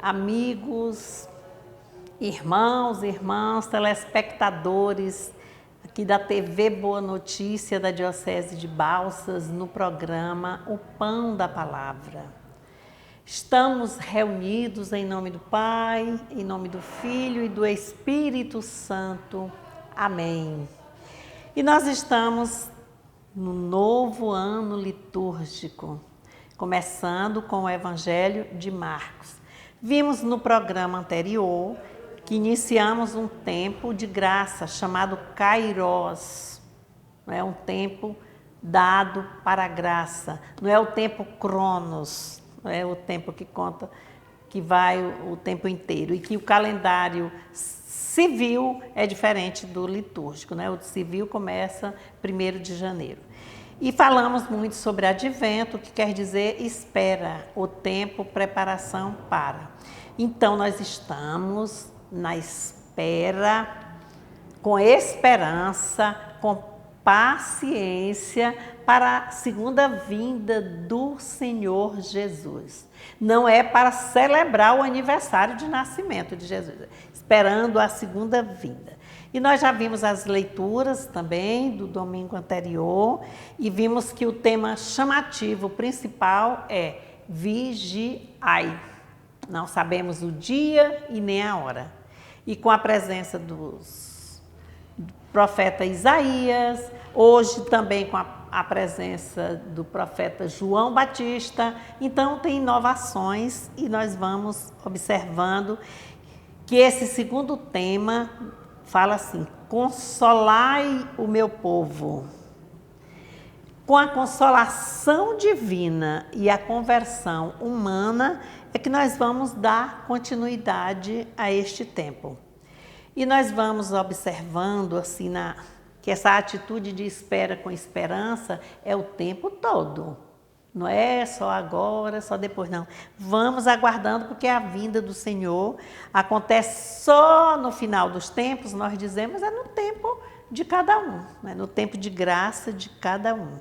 amigos, irmãos, irmãs, telespectadores aqui da TV Boa Notícia da Diocese de Balsas, no programa O Pão da Palavra. Estamos reunidos em nome do Pai, em nome do Filho e do Espírito Santo. Amém. E nós estamos no novo ano litúrgico, começando com o Evangelho de Marcos. Vimos no programa anterior que iniciamos um tempo de graça chamado Kairos. Não é um tempo dado para a graça, não é o tempo Cronos, não é o tempo que conta, que vai o tempo inteiro, e que o calendário civil é diferente do litúrgico, né? O civil começa 1º de janeiro. E falamos muito sobre advento, que quer dizer espera, o tempo, preparação para. Então, nós estamos na espera, com esperança, com paciência para a segunda vinda do Senhor Jesus. Não é para celebrar o aniversário de nascimento de Jesus, esperando a segunda vinda. E nós já vimos as leituras também do domingo anterior e vimos que o tema chamativo principal é vigiai. Não sabemos o dia e nem a hora. E com a presença do profeta Isaías, hoje também com a presença do profeta João Batista, então tem inovações e nós vamos observando que esse segundo tema fala assim: consolai o meu povo. Com a consolação divina e a conversão humana é que nós vamos dar continuidade a este tempo. E nós vamos observando assim que essa atitude de espera com esperança é o tempo todo. Não é só agora, só depois, não. Vamos aguardando, porque a vinda do Senhor acontece só no final dos tempos, nós dizemos, é no tempo de cada um, né? No tempo de graça de cada um.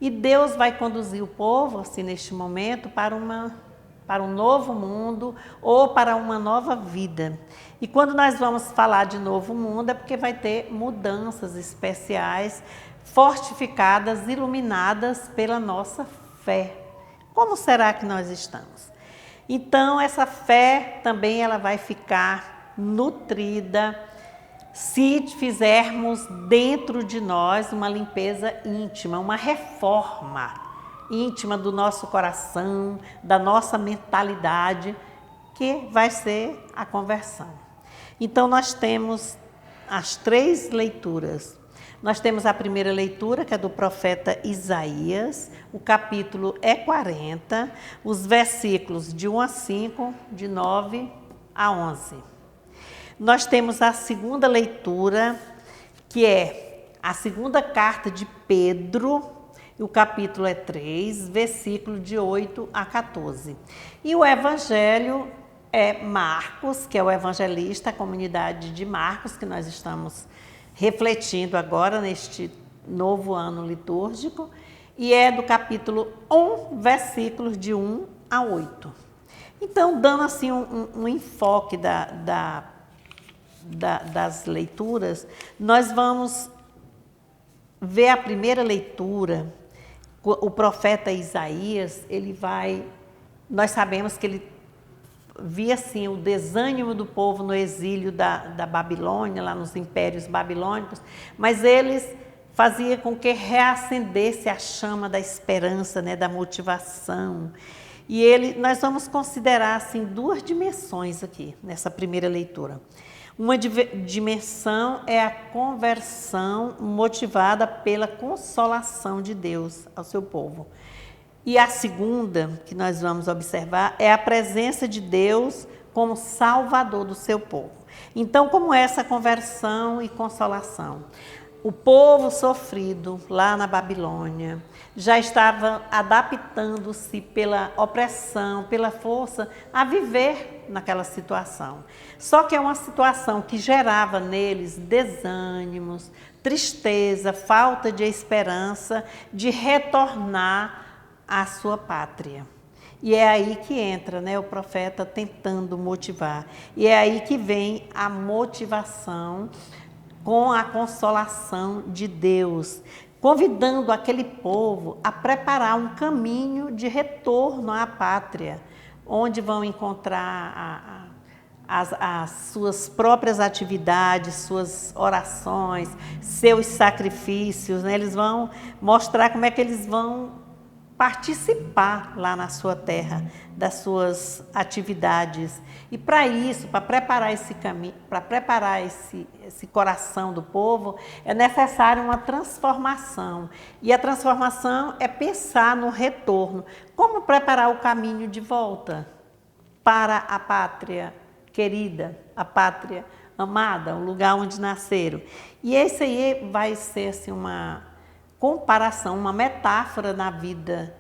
E Deus vai conduzir o povo, assim, neste momento, para um novo mundo ou para uma nova vida. E quando nós vamos falar de novo mundo, é porque vai ter mudanças especiais, fortificadas, iluminadas pela nossa fé. Como será que nós estamos? Então, essa fé também ela vai ficar nutrida se fizermos dentro de nós uma limpeza íntima, uma reforma íntima do nosso coração, da nossa mentalidade, que vai ser a conversão. Então, nós temos as 3 leituras. Nós temos a primeira leitura, que é do profeta Isaías, o capítulo é 40, os versículos de 1 a 5, de 9 a 11. Nós temos a segunda leitura, que é a segunda carta de Pedro, o capítulo é 3, versículo de 8 a 14. E o evangelho é Marcos, que é o evangelista, a comunidade de Marcos, que nós estamos refletindo agora neste novo ano litúrgico, e é do capítulo 1, versículos de 1 a 8. Então, dando assim um enfoque das leituras, nós vamos ver a primeira leitura. O profeta Isaías, nós sabemos que ele via assim o desânimo do povo no exílio da Babilônia, lá nos impérios babilônicos, mas eles faziam com que reacendesse a chama da esperança, né, da motivação. E nós vamos considerar assim 2 dimensões aqui nessa primeira leitura. Uma dimensão é a conversão motivada pela consolação de Deus ao seu povo. E a segunda, que nós vamos observar, é a presença de Deus como Salvador do seu povo. Então, como é essa conversão e consolação? O povo sofrido lá na Babilônia já estava adaptando-se pela opressão, pela força, a viver naquela situação. Só que é uma situação que gerava neles desânimos, tristeza, falta de esperança de retornar à sua pátria. E é aí que entra, né, o profeta tentando motivar. E é aí que vem a motivação com a consolação de Deus, convidando aquele povo a preparar um caminho de retorno à pátria, onde vão encontrar as suas próprias atividades, suas orações, seus sacrifícios, né? Eles vão mostrar como é que eles vão participar lá na sua terra das suas atividades. E para isso, para preparar esse caminho, para preparar esse coração do povo, é necessário uma transformação. E a transformação é pensar no retorno. Como preparar o caminho de volta para a pátria querida, a pátria amada, o lugar onde nasceram. E esse aí vai ser assim, uma comparação, uma metáfora na vida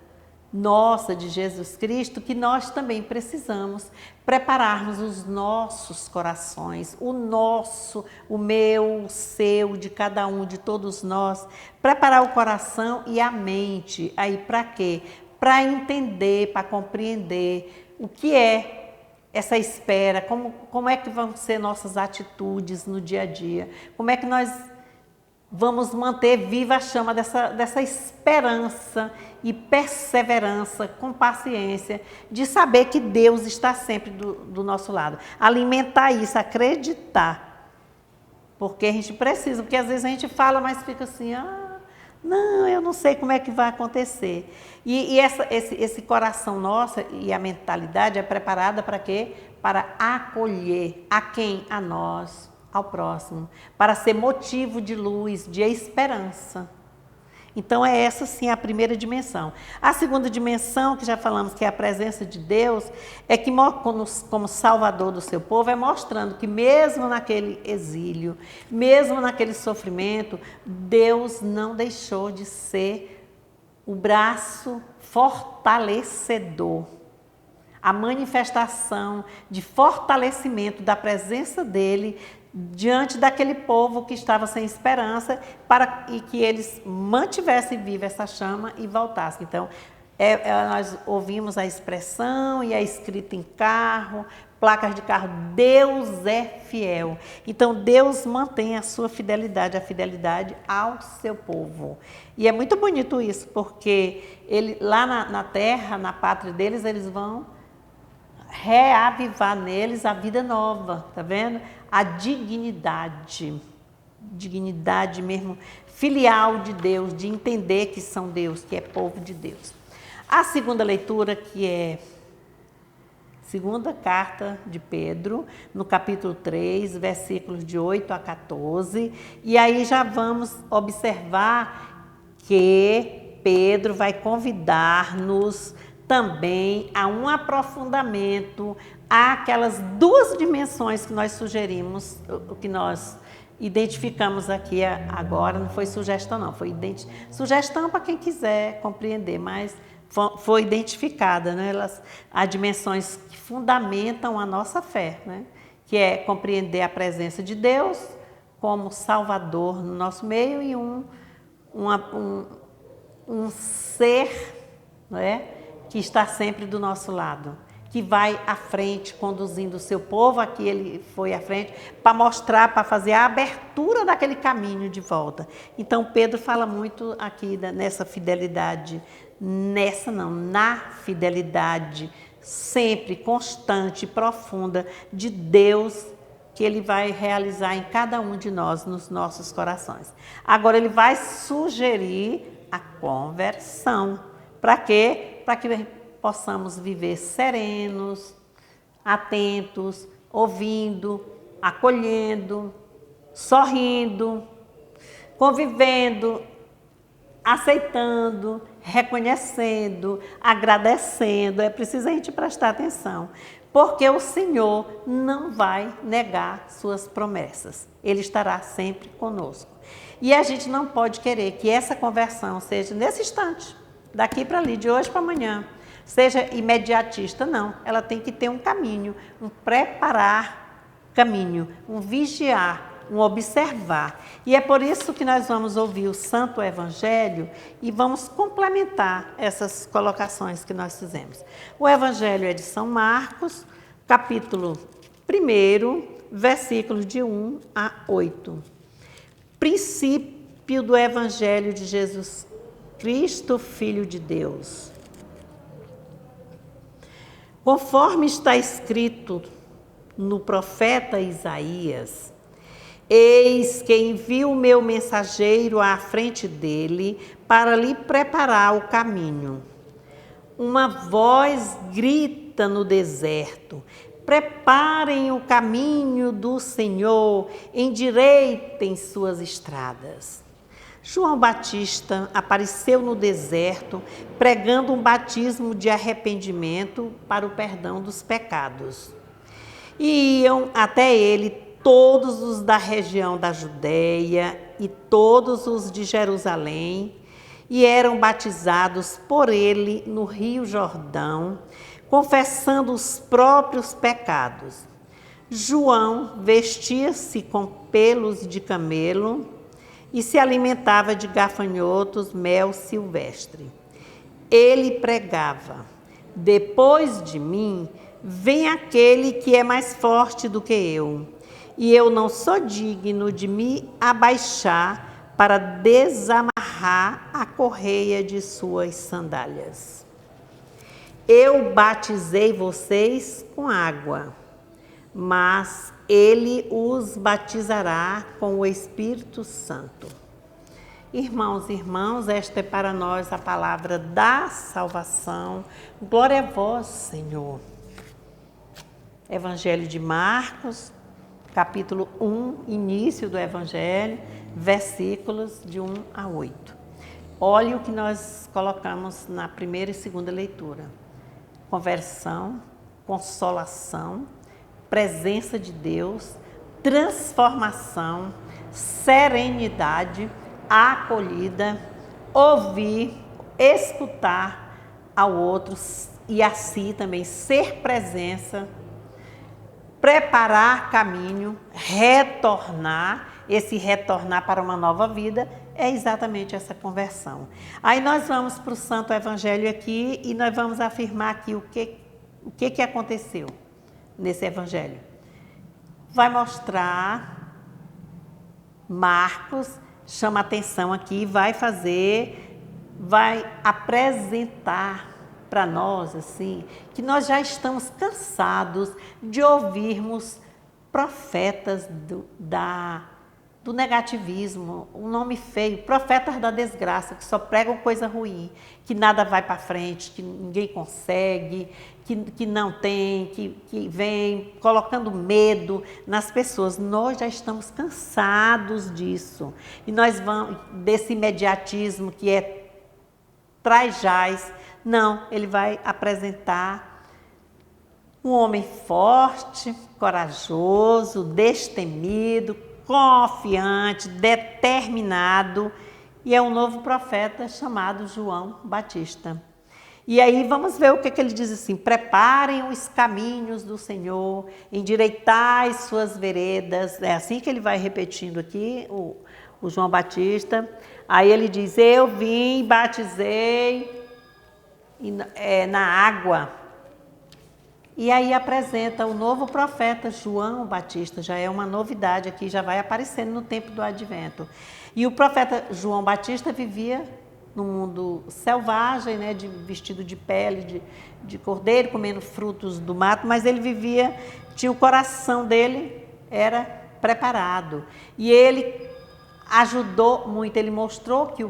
nossa de Jesus Cristo, que nós também precisamos prepararmos os nossos corações, o nosso, o meu, o seu, de cada um, de todos nós, preparar o coração e a mente. Aí para quê? Para entender, para compreender o que é essa espera, como é que vão ser nossas atitudes no dia a dia, como é que nós vamos manter viva a chama dessa esperança e perseverança, com paciência, de saber que Deus está sempre do nosso lado. Alimentar isso, acreditar. Porque a gente precisa, porque às vezes a gente fala, mas fica assim, não, eu não sei como é que vai acontecer. E esse coração nosso e a mentalidade é preparada para quê? Para acolher a quem? A nós, ao próximo, para ser motivo de luz, de esperança. Então é essa sim a primeira dimensão. A segunda dimensão, que já falamos que é a presença de Deus, é que como Salvador do seu povo, é mostrando que mesmo naquele exílio, mesmo naquele sofrimento, Deus não deixou de ser o braço fortalecedor. A manifestação de fortalecimento da presença dele diante daquele povo que estava sem esperança, e que eles mantivessem viva essa chama e voltassem. Então, nós ouvimos a expressão e a escrita em carro, placas de carro, Deus é fiel. Então, Deus mantém a sua fidelidade, a fidelidade ao seu povo. E é muito bonito isso, porque ele, lá na terra, na pátria deles, eles vão reavivar neles a vida nova, tá vendo? A dignidade mesmo, filial de Deus, de entender que são Deus, que é povo de Deus. A segunda leitura, que é segunda carta de Pedro, no capítulo 3, versículos de 8 a 14, e aí já vamos observar que Pedro vai convidar-nos também a um aprofundamento àquelas duas dimensões que nós sugerimos, o que nós identificamos aqui agora, não foi sugestão não, foi sugestão para quem quiser compreender, mas foi identificada, né? Há dimensões que fundamentam a nossa fé, né? Que é compreender a presença de Deus como Salvador no nosso meio e um ser, não é? Que está sempre do nosso lado, que vai à frente, conduzindo o seu povo, aqui ele foi à frente, para mostrar, para fazer a abertura daquele caminho de volta. Então, Pedro fala muito aqui nessa fidelidade, na fidelidade sempre constante e profunda de Deus, que ele vai realizar em cada um de nós, nos nossos corações. Agora, ele vai sugerir a conversão. Para quê? Para que possamos viver serenos, atentos, ouvindo, acolhendo, sorrindo, convivendo, aceitando, reconhecendo, agradecendo. É preciso a gente prestar atenção, porque o Senhor não vai negar suas promessas. Ele estará sempre conosco. E a gente não pode querer que essa conversão seja nesse instante, daqui para ali, de hoje para amanhã, seja imediatista, não. Ela tem que ter um caminho, um preparar caminho, um vigiar um observar. E é por isso que nós vamos ouvir o Santo Evangelho e vamos complementar essas colocações que nós fizemos. O Evangelho é de São Marcos, capítulo 1, versículos de 1 a 8. Princípio do Evangelho de Jesus Cristo, Filho de Deus. Conforme está escrito no profeta Isaías: eis que envio o meu mensageiro à frente dele para lhe preparar o caminho. Uma voz grita no deserto: preparem o caminho do Senhor, endireitem suas estradas. João Batista apareceu no deserto pregando um batismo de arrependimento para o perdão dos pecados. E iam até ele todos os da região da Judéia e todos os de Jerusalém, e eram batizados por ele no Rio Jordão, confessando os próprios pecados. João vestia-se com pelos de camelo e se alimentava de gafanhotos, mel silvestre. Ele pregava: depois de mim vem aquele que é mais forte do que eu, e eu não sou digno de me abaixar para desamarrar a correia de suas sandálias. Eu batizei vocês com água, mas ele os batizará com o Espírito Santo. Irmãos e irmãs, esta é para nós a palavra da salvação. Glória a vós, Senhor. Evangelho de Marcos, capítulo 1, início do Evangelho, versículos de 1 a 8. Olha o que nós colocamos na primeira e segunda leitura: conversão, consolação, presença de Deus, transformação, serenidade, acolhida, ouvir, escutar ao outro e assim também ser presença, preparar caminho, retornar. Esse retornar para uma nova vida é exatamente essa conversão. Aí nós vamos para o Santo Evangelho aqui e nós vamos afirmar aqui o que aconteceu nesse Evangelho. Vai mostrar, Marcos chama atenção aqui, vai apresentar para nós, assim, que nós já estamos cansados de ouvirmos profetas do negativismo, um nome feio, profetas da desgraça, que só pregam coisa ruim, que nada vai para frente, que ninguém consegue, que não tem, que vem colocando medo nas pessoas. Nós já estamos cansados disso. E nós vamos, desse imediatismo que é trajaz. Não, ele vai apresentar um homem forte, corajoso, destemido, confiante, determinado, e é um novo profeta chamado João Batista. E aí vamos ver o que ele diz assim: preparem os caminhos do Senhor, endireitai suas veredas. É assim que ele vai repetindo aqui, o João Batista. Aí ele diz: eu vim, batizei na água. E aí apresenta o novo profeta João Batista, já é uma novidade aqui, já vai aparecendo no tempo do Advento. E o profeta João Batista vivia no mundo selvagem, né, vestido de pele de cordeiro, comendo frutos do mato, mas ele tinha o coração dele, era preparado. E ele ajudou muito, ele mostrou que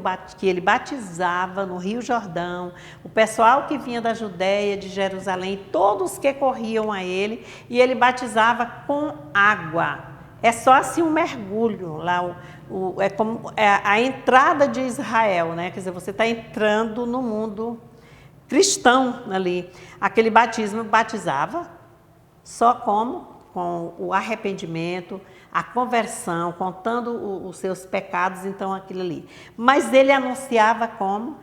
ele batizava no Rio Jordão, o pessoal que vinha da Judéia, de Jerusalém, todos que corriam a ele, e ele batizava com água. É só assim um mergulho lá, é como a entrada de Israel, né? Quer dizer, você está entrando no mundo cristão ali. Aquele batismo batizava só com o arrependimento, a conversão, contando os seus pecados, então aquilo ali. Mas ele anunciava como: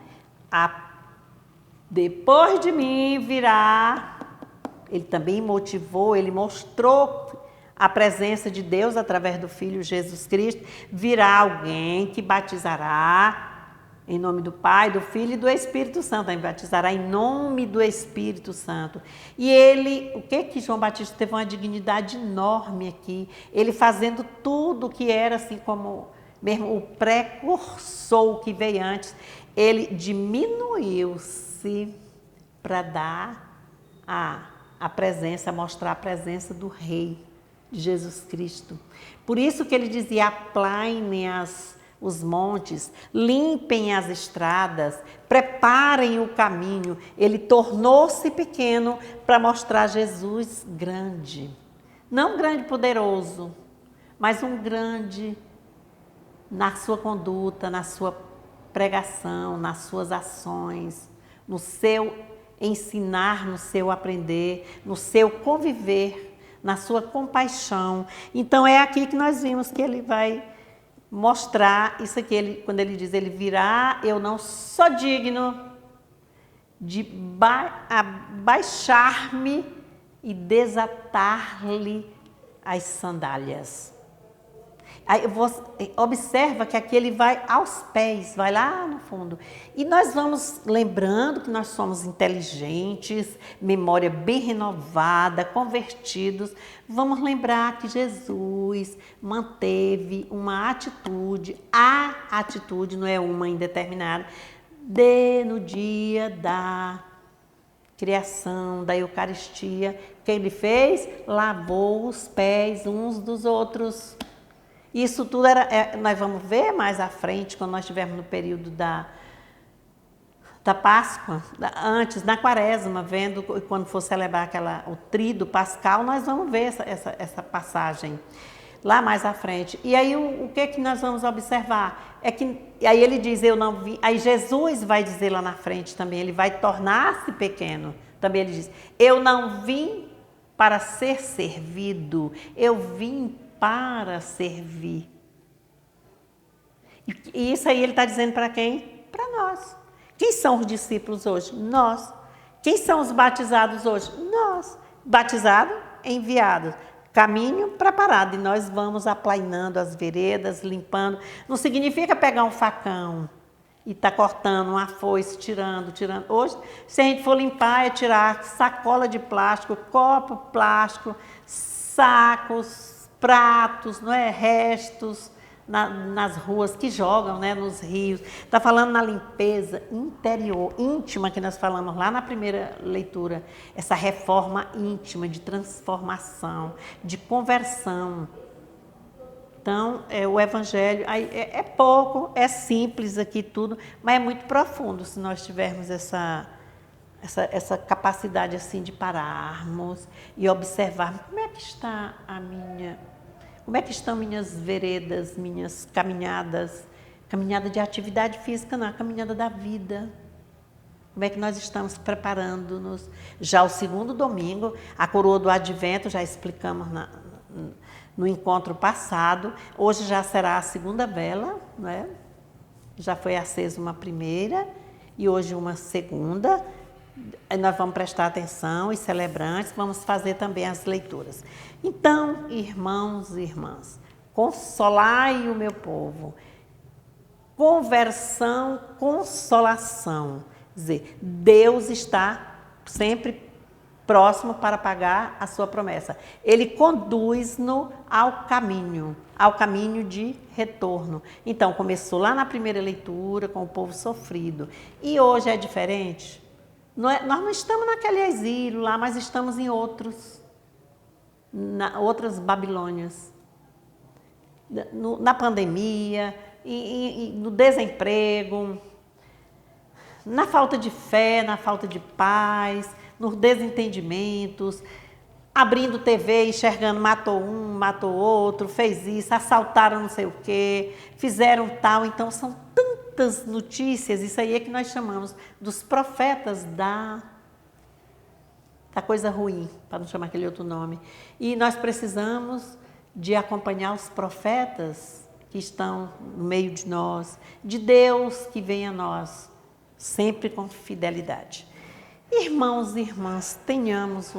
depois de mim virá. Ele também mostrou a presença de Deus através do Filho Jesus Cristo, virá alguém que batizará em nome do Pai, do Filho e do Espírito Santo. Ele batizará em nome do Espírito Santo. E ele, o que João Batista teve uma dignidade enorme aqui, ele fazendo tudo que era assim como mesmo o precursor que veio antes, ele diminuiu-se para dar a presença, mostrar a presença do Rei de Jesus Cristo. Por isso que ele dizia: aplainem os montes, limpem as estradas, preparem o caminho. Ele tornou-se pequeno para mostrar Jesus grande. Não grande poderoso, mas um grande na sua conduta, na sua pregação, nas suas ações, no seu ensinar, no seu aprender, no seu conviver, na sua compaixão. Então é aqui que nós vimos que ele vai mostrar isso aqui, quando ele diz: ele virá, eu não sou digno de baixar-me e desatar-lhe as sandálias. Aí observa que aqui ele vai aos pés, vai lá no fundo. E nós vamos lembrando que nós somos inteligentes, memória bem renovada, convertidos. Vamos lembrar que Jesus manteve uma atitude, a atitude, não é uma indeterminada, no dia da criação, da Eucaristia. O que ele fez? Lavou os pés uns dos outros. Isso tudo nós vamos ver mais à frente, quando nós estivermos no período da Páscoa, antes, na Quaresma, vendo quando for celebrar o tríduo pascal, nós vamos ver essa passagem lá mais à frente. E aí o que nós vamos observar? É que aí ele diz: eu não vim. Aí Jesus vai dizer lá na frente também, ele vai tornar-se pequeno. Também ele diz: eu não vim para ser servido, eu vim para servir. E isso aí ele está dizendo para quem? Para nós. Quem são os discípulos hoje? Nós. Quem são os batizados hoje? Nós. Batizado, enviado. Caminho preparado. E nós vamos aplainando as veredas, limpando. Não significa pegar um facão e tá cortando uma foice, tirando. Hoje, se a gente for limpar, é tirar sacola de plástico, copo plástico, sacos, pratos, não é? Restos nas ruas que jogam, né? Nos rios. Está falando na limpeza interior, íntima, que nós falamos lá na primeira leitura. Essa reforma íntima de transformação, de conversão. Então, o Evangelho é pouco, é simples aqui tudo, mas é muito profundo se nós tivermos essa capacidade assim de pararmos e observar como é que está como é que estão minhas veredas, minhas caminhadas, caminhada de atividade física, não, a caminhada da vida. Como é que nós estamos preparando-nos? Já o segundo domingo, a coroa do Advento, já explicamos no encontro passado. Hoje já será a segunda vela, não é? Já foi acesa uma primeira e hoje uma segunda. Nós vamos prestar atenção, os celebrantes, vamos fazer também as leituras. Então, irmãos e irmãs, consolai o meu povo. Conversão, consolação. Quer dizer, Deus está sempre próximo para pagar a sua promessa. Ele conduz-nos ao caminho de retorno. Então, começou lá na primeira leitura com o povo sofrido. E hoje é diferente? Nós não estamos naquele exílio lá, mas estamos em outras Babilônias. Na pandemia, no desemprego, na falta de fé, na falta de paz, nos desentendimentos, abrindo TV, enxergando, matou um, matou outro, fez isso, assaltaram não sei o quê, fizeram tal. Então, são tantas notícias, isso aí é que nós chamamos dos profetas da coisa ruim, para não chamar aquele outro nome. E nós precisamos de acompanhar os profetas que estão no meio de nós, de Deus que vem a nós, sempre com fidelidade. Irmãos e irmãs, tenhamos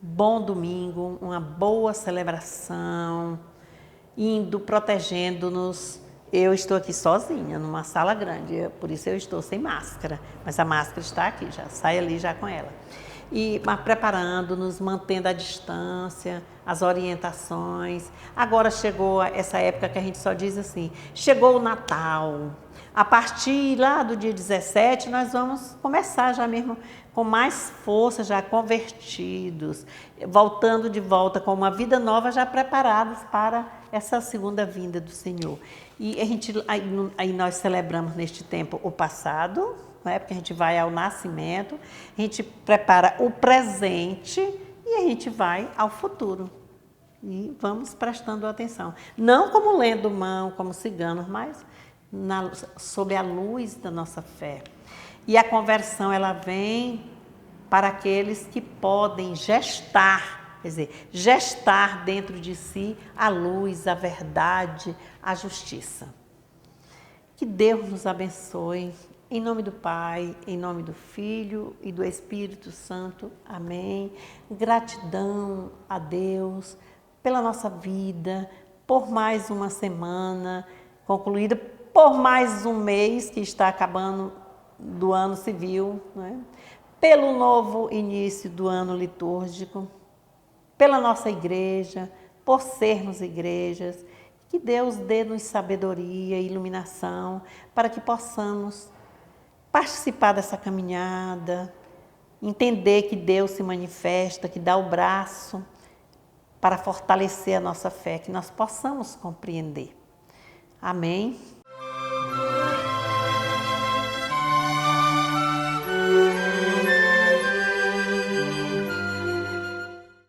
bom domingo, uma boa celebração, indo, protegendo-nos. Eu estou aqui sozinha, numa sala grande, por isso eu estou sem máscara, mas a máscara está aqui, já sai ali já com ela. Mas preparando-nos, mantendo a distância, as orientações. Agora chegou essa época que a gente só diz assim, chegou o Natal. A partir lá do dia 17, nós vamos começar já mesmo com mais força, já convertidos, voltando de volta com uma vida nova, já preparados para essa segunda vinda do Senhor. E aí nós celebramos neste tempo o passado, né, porque a gente vai ao nascimento, a gente prepara o presente e a gente vai ao futuro. E vamos prestando atenção. Não como lendo mão, como ciganos, mas sob a luz da nossa fé. E a conversão, ela vem para aqueles que podem gestar, quer dizer, gestar dentro de si a luz, a verdade, a justiça. Que Deus nos abençoe, em nome do Pai, em nome do Filho e do Espírito Santo. Amém. Gratidão a Deus pela nossa vida, por mais uma semana concluída, por mais um mês que está acabando do ano civil, né? Pelo novo início do ano litúrgico, pela nossa igreja, por sermos igrejas. Que Deus dê-nos sabedoria e iluminação para que possamos participar dessa caminhada, entender que Deus se manifesta, que dá o braço para fortalecer a nossa fé, que nós possamos compreender. Amém?